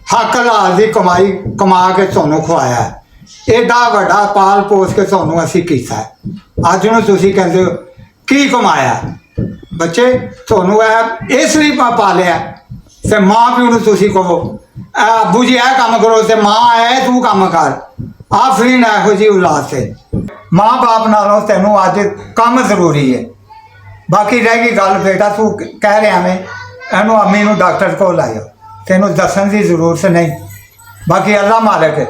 हक लाल दी कमाई कमा के ਤੁਹਾਨੂੰ ਖਵਾਇਆ एडा ਵੱਡਾ पाल पोस के ਤੁਹਾਨੂੰ ਅਸੀਂ ਕੀਤਾ ਅੱਜ ਨੂੰ ਤੁਸੀਂ ਕਹਿੰਦੇ ਹੋ ਕੀ ਕਮਾਇਆ ਬੱਚੇ ਤੁਹਾਨੂੰ ਇਹ ਇਸ ਲਈ ਪਾਲਿਆ ਤੇ ਮਾਂ ਪਿਓ ਨੂੰ ਤੁਸੀਂ ਕਹੋ ਅੱਬੂ ਜੀ ਇਹ ਕੰਮ ਕਰੋ ਤੇ ਮਾਂ ਐ ਤੂੰ ਕੰਮ ਕਰ ਆਫਰੀਨ ਇਹੋ ਜੀ ਔਲਾਦ ਤੇ ਮਾਂ ਬਾਪ ਨਾਲੋਂ ਤੈਨੂੰ ਅੱਜ ਕੰਮ ਜ਼ਰੂਰੀ ਹੈ बाकी रह गई गल बेटा तू कह रहा मैं एनू अम्मी नू डॉक्टर को लाओ तेनू दसन की जरूरत नहीं बाकी अल्लाह मालिक है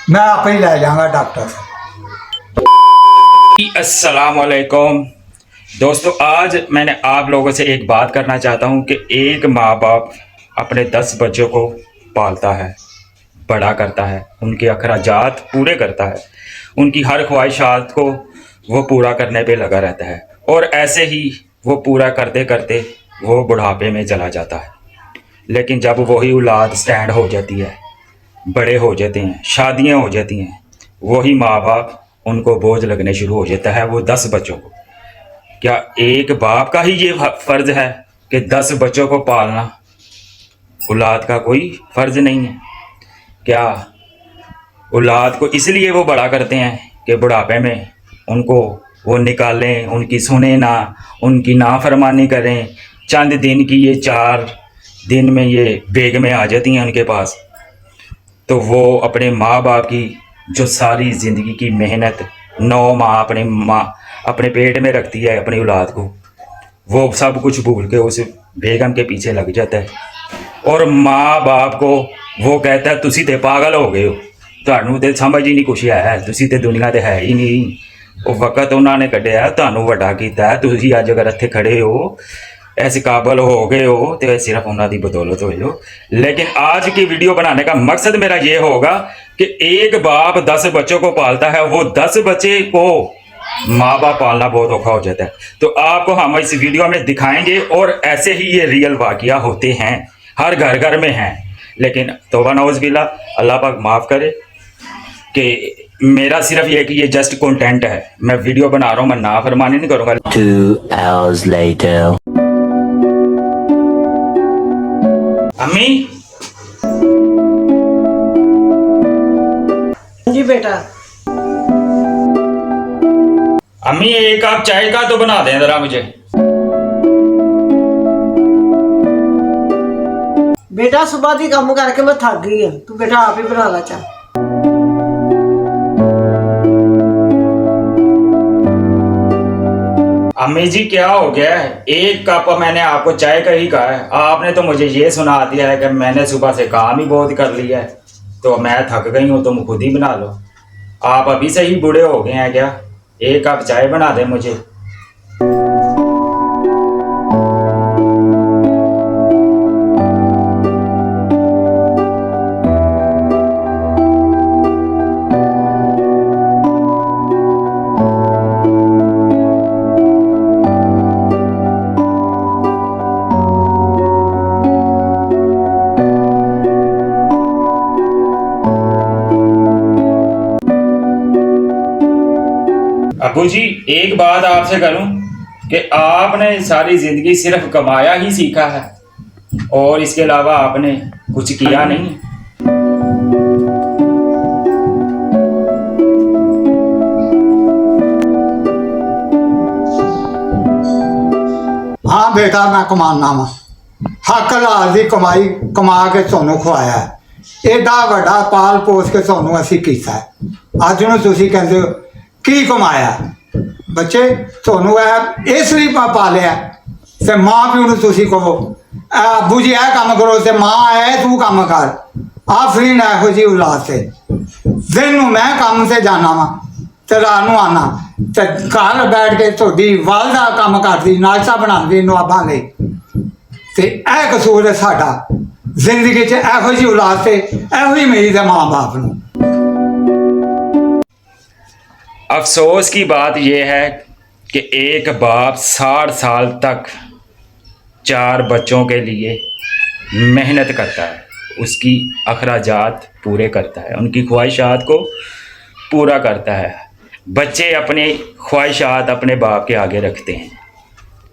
मैं आप ही लै जाऊँगा डॉक्टर। अस्सलाम वालेकुम दोस्तों, आज मैंने आप लोगों से एक बात करना चाहता हूँ कि एक माँ बाप अपने 10 बच्चों को पालता है, बड़ा करता है, उनके अखराजात पूरे करता है, उनकी हर ख्वाहिशात को वो पूरा करने पे लगा रहता है और ऐसे ही वो पूरा करते करते वो बुढ़ापे में चला जाता है। लेकिन जब वही औलाद स्टैंड हो जाती है, बड़े हो जाते हैं, शादियां हो जाती हैं, वही माँ बाप उनको बोझ लगने शुरू हो जाता है वो 10 बच्चों को। क्या एक बाप का ही ये फ़र्ज़ है कि 10 बच्चों को पालना? औलाद का कोई फ़र्ज़ नहीं है क्या? औलाद को इसलिए वो बड़ा करते हैं कि बुढ़ापे में उनको वो निकालें, उनकी सुने ना, उनकी नाफरमानी करें। चंद दिन की ये 4 दिन में ये बेग में आ जाती हैं उनके पास, तो वो अपने माँ बाप की जो सारी ज़िंदगी की मेहनत 9 माह अपने पेट में रखती है अपनी औलाद को, वो सब कुछ भूल के उस बेगम के पीछे लग जाता है और माँ बाप को वो कहता है तुसी ते पागल हो गए हो, तुहानू ते समझ ही नहीं कुछ है, तुसी ते दुनिया ते है ही नहीं। वो वक्त उन्होंने कढ़िया तुहानू वड्डा कीता, तुसी अज अगर इत्थे खड़े हो, इस काबल हो गए हो, तो सिर्फ उन्होंने बदौलत हो। लेकिन आज की वीडियो बनाने का मकसद मेरा ये होगा कि एक बाप 10 बच्चों को पालता है, वो 10 बच्चे को माँ बाप पालना बहुत औखा हो जाता है। तो आपको हम इस वीडियो में दिखाएंगे और ऐसे ही ये रियल वाक़या होते हैं, हर घर घर में हैं। लेकिन तौबा नौज़ बिल्ला, अल्लाह पाक माफ़ करे कि मेरा सिर्फ ये कि ये जस्ट कंटेंट है, मैं वीडियो बना रहा हूँ, मैं नाफरमानी नहीं करूँगा। 2 hours later. अम्मी जी बेटा। अम्मी एक कप चाय का तो बना दें जरा मुझे। बेटा सुबह दी काम करके मैं थक गई हूँ, तू बेटा आप ही बना ला चाह। अम्मी जी क्या हो गया है? एक कप मैंने आपको चाय का ही कहा है, आपने तो मुझे ये सुना दिया है कि मैंने सुबह से काम ही बहुत कर लिया है, तो मैं थक गई हूँ, तुम खुद ही बना लो। आप अभी से ही बूढ़े हो गए हैं क्या? एक कप चाय बना दे मुझे। अबू जी एक बात आपसे करूं कि आपने सारी जिंदगी सिर्फ कमाया ही सीखा है और इसके अलावा आपने कुछ किया नहीं। हाँ बेटा मैं कमाना वा हक लाल दी कमाई कमा के ਤੁਹਾਨੂੰ ਖਵਾਇਆ एडा ਵੱਡਾ पाल पोस के ਤੁਹਾਨੂੰ ਅਸੀਂ ਕੀਤਾ ਅੱਜ ਨੂੰ ਤੁਸੀਂ ਕਹਿੰਦੇ ਹੋ की कमाया बच्चे ਤੁਹਾਨੂੰ ਇਸ ਲਈ ਪਾਲਿਆ ਤੇ ਮਾਂ ਪਿਓ ਨੂੰ ਤੁਸੀਂ ਕਹੋ ਅੱਬੂ ਜੀ ਇਹ ਕੰਮ ਕਰੋ ਤੇ ਮਾਂ ਐ ਤੂੰ ਕੰਮ ਕਰ ਆਫਰੀਨ ਇਹੋ ਜੀ ਔਲਾਦ ਤੇ ਦਿਨ ਨੂੰ ਮੈਂ ਕੰਮ ਤੇ ਜਾਣਾ ਵਾ ਤੇ ਰਾਤ ਨੂੰ ਆਣਾ ਤੇ ਘਰ ਬੈਠ ਕੇ ਤੁਹਾਡੀ ਵਾਲਦਾ ਕੰਮ ਕਰਦੀ ਨਾਸ਼ਤਾ ਬਣਾਉਂਦੀ ਨਵਾਬਾਂ ਲਈ ਤੇ ਇਹ ਕਸੂਰ ਹੈ ਸਾਡਾ ਜ਼ਿੰਦਗੀ 'ਚ ਇਹੋ ਜੀ ਔਲਾਦ ਤੇ ਇਹੋ ਹੀ ਉਮੀਦ ਹੈ ਮਾਂ ਬਾਪ ਨੂੰ। अफसोस की बात यह है कि एक बाप 60 साल तक 4 बच्चों के लिए मेहनत करता है, उसकी अखराजात पूरे करता है, उनकी ख्वाहिशात को पूरा करता है। बच्चे अपनी ख्वाहिशात अपने बाप के आगे रखते हैं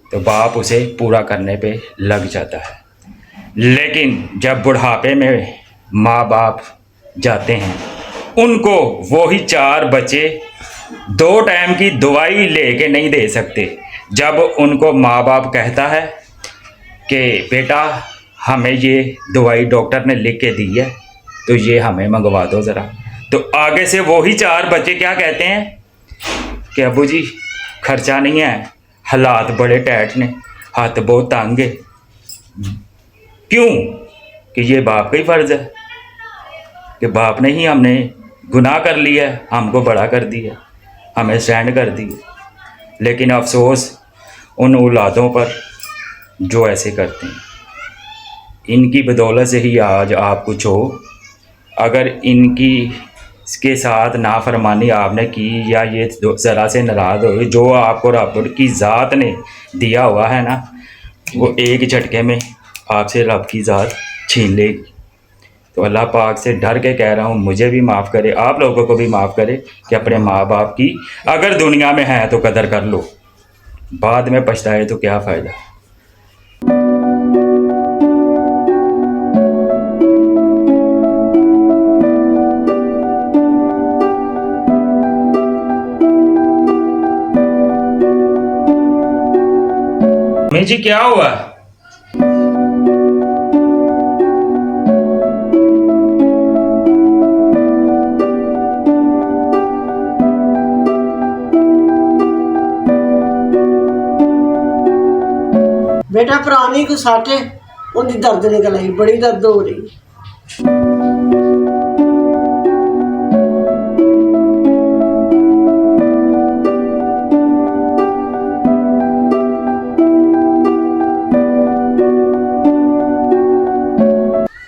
तो बाप उसे पूरा करने पे लग जाता है। लेकिन जब बुढ़ापे में माँ बाप जाते हैं, उनको वही 4 बच्चे 2 टाइम की दवाई लेके नहीं दे सकते। जब उनको माँ बाप कहता है कि बेटा हमें ये दवाई डॉक्टर ने लिख के दी है तो ये हमें मंगवा दो ज़रा, तो आगे से वही 4 बच्चे क्या कहते हैं कि अबू जी खर्चा नहीं है, हालात बड़े टाइट ने, हाथ बहुत तंग है। क्यों? कि ये बाप का ही फ़र्ज़ है कि बाप ने ही हमने गुनाह कर लिया है, हमको बड़ा कर दिया, हमें स्टैंड कर दिया। लेकिन अफसोस उन औलादों पर जो ऐसे करते हैं। इनकी बदौलत से ही आज आप कुछ हो। अगर इनकी इसके साथ नाफरमानी आपने की या ये ज़रा से नाराज़ हो, जो आपको रब की ज़ात ने दिया हुआ है ना, वो एक ही झटके में आपसे रब की ज़ात छीन लेगी। तो अल्लाह पाक से डर के कह रहा हूँ, मुझे भी माफ़ करे, आप लोगों को भी माफ़ करे कि अपने माँ बाप की अगर दुनिया में है तो कदर कर लो, बाद में पछताए तो क्या फ़ायदा। अम्मी जी क्या हुआ? बेटा पुरानी को साटे उनकी दर्द निकल आई, बड़ी दर्द हो रही।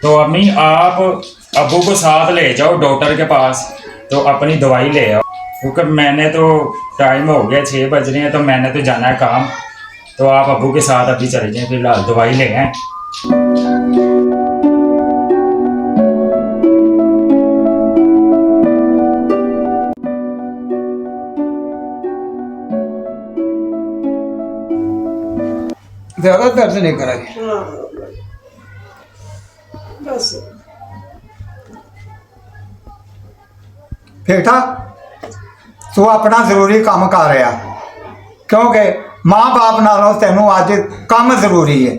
तो अम्मी आप अबू को साथ ले जाओ डॉक्टर के पास, तो अपनी दवाई ले आओ, क्योंकि मैंने तो टाइम हो गया 6 बज रहे हैं, तो मैंने तो जाना है काम। तो आप अबू के साथ अभी चले जाएं, फिलहाल दवाई ले आएं। ज़्यादा दर्द नहीं करेगी। हाँ बस बेटा तू अपना जरूरी काम कर रहा, क्योंकि माँ बाप नालों तेनों अज काम जरूरी है।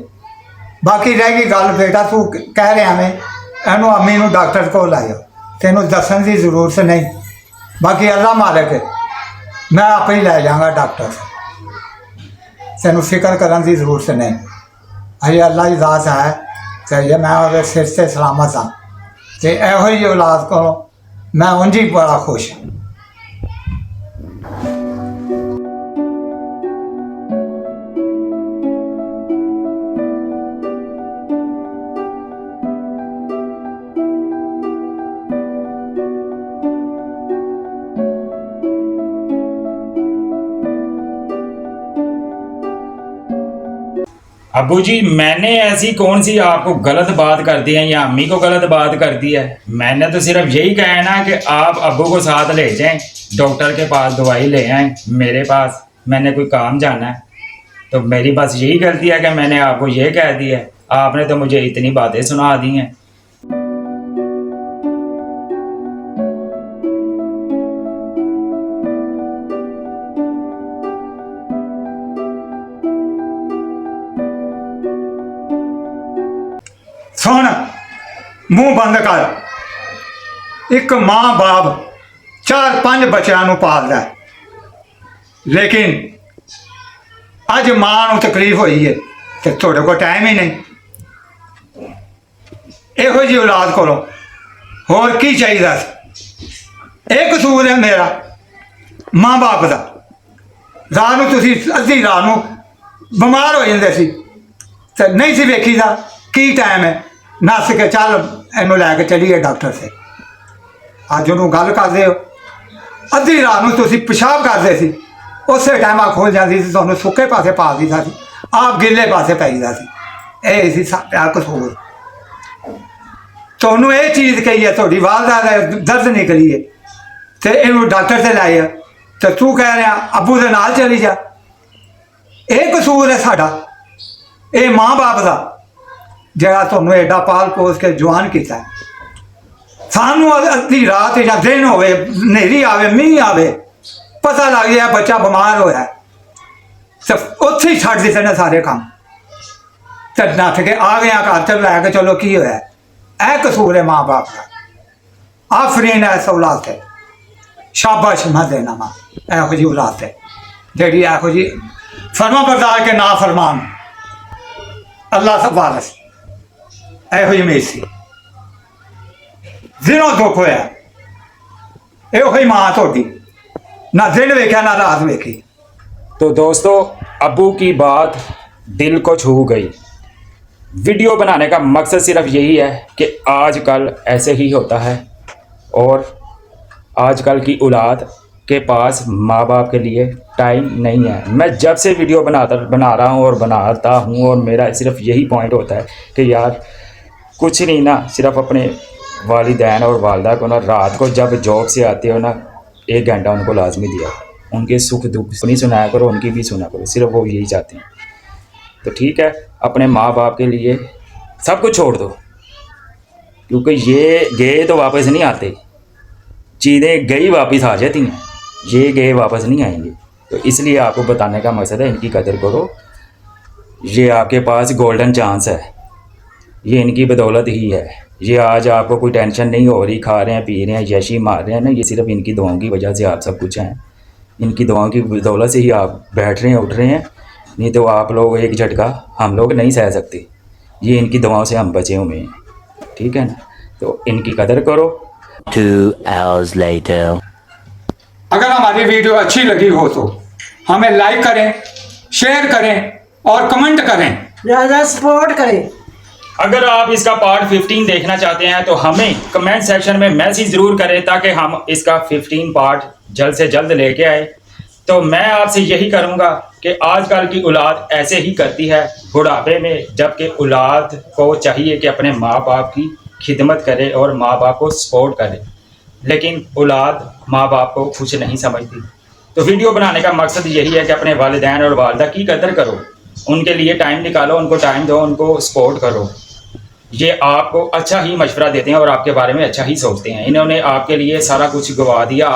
बाकी रह गई गल बेटा तू कह रहा मैं एनू अम्मी नू डॉक्टर को लाया, तेनों दसन की जरूरत नहीं। बाकी अल्लाह मालिक है, मैं आप ही लै जाऊँगा डॉक्टर, तेनों फिक्र करने की जरूरत नहीं। अजे अल्लाह की दास है चाहिए, मैं और सिर से सलामत हाँ, तो यहो ही औलाद को मैं उंज ही बड़ा खुश हाँ। अबू जी मैंने ऐसी कौन सी आपको गलत बात कर दी है या अम्मी को गलत बात कर दी है? मैंने तो सिर्फ यही कहा है ना कि आप अबू को साथ ले जाएं, डॉक्टर के पास दवाई ले आएं, मेरे पास मैंने कोई काम जाना है। तो मेरी बस यही गलती है कि मैंने आपको ये कह दिया है, आपने तो मुझे इतनी बातें सुना दी हैं। सुन मूँह बंद कर। एक माँ बाप 4-5 बच्चों को पालता है, लेकिन अज माँ को तकलीफ हुई है तो थोड़े को टाइम ही नहीं। यहो जी औलाद को होर की चाहिए? एक कसूर है मेरा माँ बाप का। रात को तुसी अद्धी रात को बीमार हो जाते सी तो नहीं सी वेखीदा की टाइम है, नस के चल इनू लैके चलीए डॉक्टर से। अज उन्होंने गल करते हो, अद्धी रात को तुसी पेशाब करते सी, उस टाइम आ खोल जाती थी, तुहानू सुके पासे पा दीदा सी, आप गिले पासे पैदा सी। यह सी साडा कसूर। तुहानू ये चीज़ कही है, थोड़ी वालदा दर्द निकली है तो इनू डॉक्टर से लाए, तो तू कह रहा अबू दे नाल चली जा। ये कसूर है साडा, ये माँ बाप का जरा तुहानू एडा पाल पोस के जवान किया। सानू अद्धी रात या दिन होवे, हनेरी आवे, मींह आवे, पता लग गया बच्चा बीमार होया, तो उत्थे ही छड्ड दित्ते ने सारे काम, ते नੱਠ के आ गया घर च लैके चलो की होया। ए कसूर है माँ बाप का। आफरीन है इस औलाद से, शाबाश मैं देना वा एहो जी औलाद से जेड़ी एहो जी फरमा बरदार के ना फरमान अल्लाह से वारस एहो जी मेरी सी दिनों दुख होया। एहो ही माँ थोड़ी ना दिन वेख्या ना रात वेखी। तो दोस्तों अबू की बात दिल को छू गई। वीडियो बनाने का मकसद सिर्फ यही है कि आजकल ऐसे ही होता है और आजकल की औलाद के पास माँ बाप के लिए टाइम नहीं है। मैं जब से वीडियो बना रहा हूँ और बनाता हूँ और मेरा सिर्फ यही पॉइंट होता है कि यार कुछ नहीं ना, सिर्फ अपने वालिदैन और वालदा को ना रात को जब जॉब से आते हो ना 1 घंटा उनको लाजमी दिया, उनके सुख दुख नहीं सुनाया करो, उनकी भी सुना करो, सिर्फ वो यही चाहते हैं। तो ठीक है, अपने माँ बाप के लिए सब कुछ छोड़ दो, क्योंकि ये गए तो वापस नहीं आते, चीज़ें गई वापस आ जाती हैं, ये गए वापस नहीं आएंगे। तो इसलिए आपको बताने का मकसद है, इनकी कदर करो। ये आपके पास गोल्डन चांस है, ये इनकी बदौलत ही है। ये आज आपको कोई टेंशन नहीं हो रही, खा रहे हैं पी रहे हैं यशी मार रहे हैं ना, ये सिर्फ इनकी दुआओं की वजह से आप सब कुछ हैं। इनकी दुआओं की बदौलत से ही आप बैठ रहे हैं, उठ रहे हैं, नहीं तो आप लोग एक झटका हम लोग नहीं सह सकते। ये इनकी दुआओं से हम बचे हुए हैं, ठीक है ना। तो इनकी कदर करो। 2 hours later. अगर हमारी वीडियो अच्छी लगी हो तो हमें लाइक करें, शेयर करें और कमेंट करें। ज़्यादा सपोर्ट करें। अगर आप इसका पार्ट 15 देखना चाहते हैं तो हमें कमेंट सेक्शन में मैसेज ज़रूर करें ताकि हम इसका 15 पार्ट जल्द से जल्द लेके आए। तो मैं आपसे यही करूंगा कि आजकल की औलाद ऐसे ही करती है बुढ़ापे में, जबकि औलाद को चाहिए कि अपने माँ बाप की खिदमत करे और माँ बाप को सपोर्ट करे, लेकिन औलाद माँ बाप को खुश नहीं समझती। तो वीडियो बनाने का मकसद यही है कि अपने वालिदैन और वालदा की कदर करो, उनके लिए टाइम निकालो, उनको टाइम दो, उनको सपोर्ट करो। ये आपको अच्छा ही मशवरा देते हैं और आपके बारे में अच्छा ही सोचते हैं। इन्होंने आपके लिए सारा कुछ गवा दिया,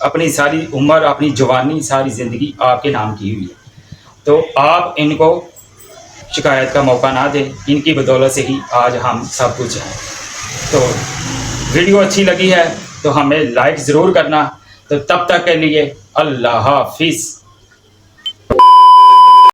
अपनी सारी उम्र, अपनी जवानी, सारी ज़िंदगी आपके नाम की हुई है। तो आप इनको शिकायत का मौका ना दें, इनकी बदौलत से ही आज हम सब कुछ हैं। तो वीडियो अच्छी लगी है तो हमें लाइक ज़रूर करना। तो तब तक के लिए अल्लाह हाफिज़।